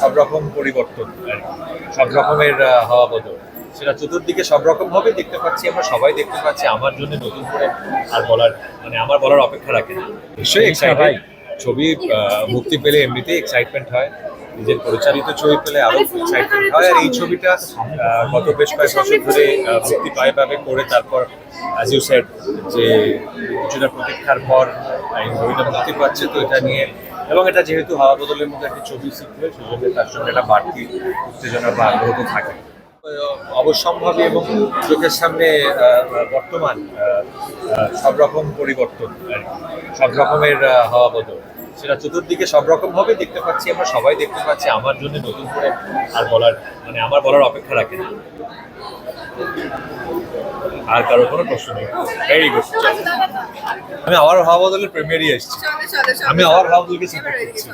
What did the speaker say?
সব রকম পরিবর্তন আর কি, সব রকমের হাওয়া বদল, সেটা চতুর্দিকে সব রকম ভাবে দেখতে পাচ্ছি, আমরা সবাই দেখতে পাচ্ছি। আমার জন্য নতুন করে আর বলার আমার বলার অপেক্ষা রাখে না। নিশ্চয়ই এক্সাইটেড। ছবি মুক্তি পেলে এমনিতেই এক্সাইটমেন্ট হয়, নিজের পরিচালিত ছবি পেলে আরো এক্সাইটমেন্ট হয়। আর এই ছবিটা গত বেশ কয়েক বছর ধরে মুক্তি পাবে করে, তারপর অ্যাজ ইউ সেড যে কিছুটা প্রতীক্ষার পর এই ছবিটা মুক্তি পাচ্ছে, তো এটা নিয়ে এবং এটা যেহেতু হাওয়া বদলের মধ্যে একটি ছবি শিখবে, সেজন্য তার সঙ্গে একটা বাড়তি উত্তেজনা বা আগ্রহ তো থাকে। অবশ্যম্ভাবী এবং চোখের সামনে বর্তমান সব রকম পরিবর্তন আর কি, সব রকমের হাওয়া বদল, সেটা চতুর্দিকে সব রকম ভাবে দেখতে পাচ্ছি, আমরা সবাই দেখতে পাচ্ছি। আমার জন্য নতুন করে আর বলার আমার বলার অপেক্ষা রাখে না। আর কারোর কোনো প্রশ্ন নেই। Very good. আমি আবার হাওয়া বদলের প্রিমিয়ারই এসেছি। আমি আবার হাওয়া বদলকে সাপোর্ট করছি।